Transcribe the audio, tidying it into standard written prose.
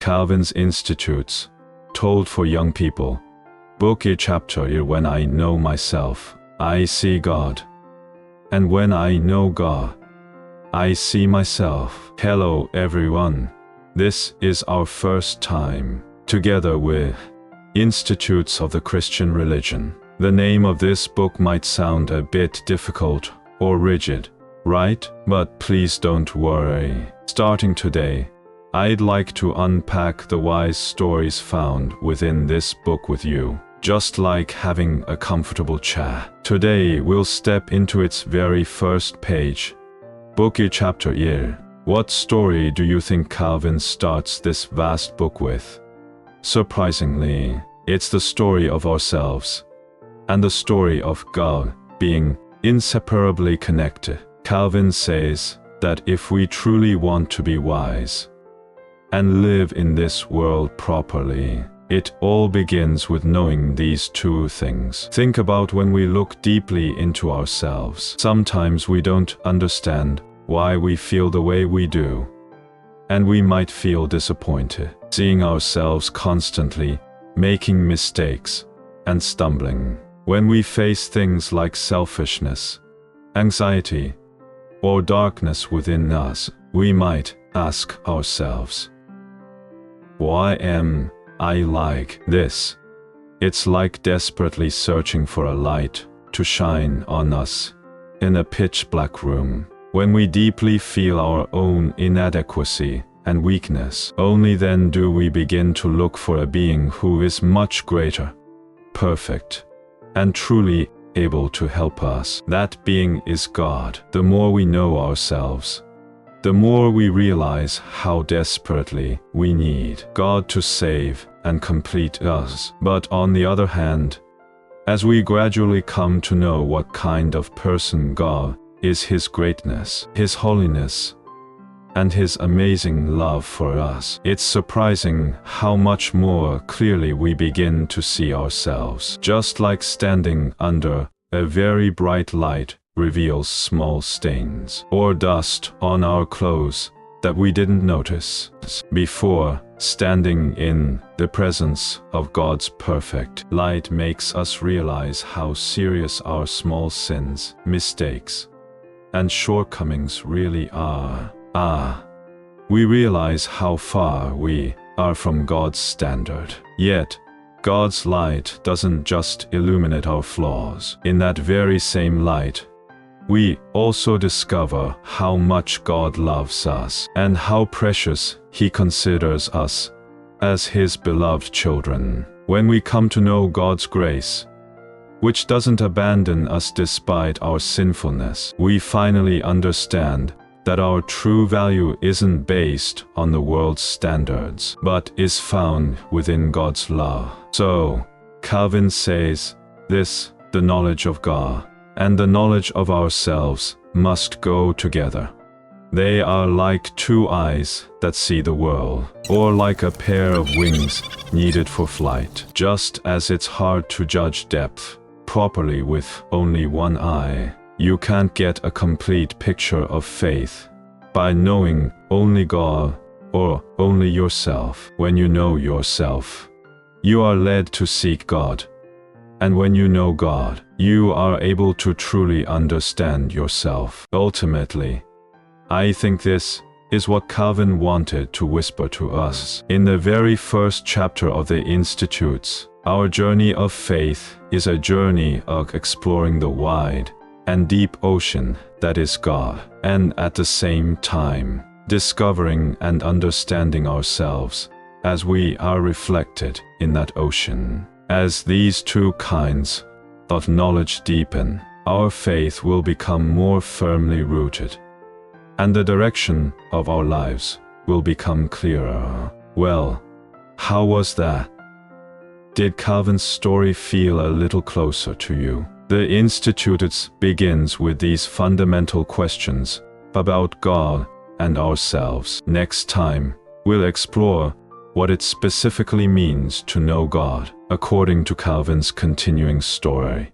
Calvin's Institutes, told for young people. Book 1 Chapter 1. When I know myself, I see God. And when I know God, I see myself. Hello everyone. This is our first time together with Institutes of the Christian Religion. The name of this book might sound a bit difficult or rigid, right? But please don't worry. Starting today, I'd like to unpack the wise stories found within this book with you, just like having a comfortable chair. Today we'll step into its very first page. Book 1 Chapter 1. What story do you think Calvin starts this vast book with? Surprisingly, it's the story of ourselves and the story of God being inseparably connected. Calvin says that if we truly want to be wise and live in this world properly, it all begins with knowing these two things. Think about when we look deeply into ourselves. Sometimes we don't understand why we feel the way we do, and we might feel disappointed, seeing ourselves constantly making mistakes and stumbling. When we face things like selfishness, anxiety, or darkness within us, we might ask ourselves, why am I like this? It's like desperately searching for a light to shine on us in a pitch-black room. When we deeply feel our own inadequacy and weakness, only then do we begin to look for a being who is much greater, perfect, and truly able to help us. That being is God. The more we know ourselves, the more we realize how desperately we need God to save and complete us. But on the other hand, as we gradually come to know what kind of person God is, His greatness, His holiness, and His amazing love for us, it's surprising how much more clearly we begin to see ourselves. Just like standing under a very bright light reveals small stains or dust on our clothes that we didn't notice before, standing in the presence of God's perfect light makes us realize how serious our small sins, mistakes, and shortcomings really are. We realize how far we are from God's standard. Yet, God's light doesn't just illuminate our flaws. In that very same light, we also discover how much God loves us and how precious He considers us as His beloved children. When we come to know God's grace, which doesn't abandon us despite our sinfulness, we finally understand that our true value isn't based on the world's standards, but is found within God's love. So, Calvin says this: the knowledge of God and the knowledge of ourselves must go together. They are like two eyes that see the world, or like a pair of wings needed for flight. Just as it's hard to judge depth properly with only one eye, you can't get a complete picture of faith by knowing only God or only yourself. When you know yourself, you are led to seek God. And when you know God, you are able to truly understand yourself. Ultimately, I think this is what Calvin wanted to whisper to us. In the very first chapter of the Institutes, our journey of faith is a journey of exploring the wide and deep ocean that is God, and at the same time, discovering and understanding ourselves as we are reflected in that ocean. As these two kinds of knowledge deepen, our faith will become more firmly rooted, and the direction of our lives will become clearer. Well, how was that? Did Calvin's story feel a little closer to you? The Institutes begins with these fundamental questions about God and ourselves. Next time, we'll explore what it specifically means to know God according to Calvin's continuing story.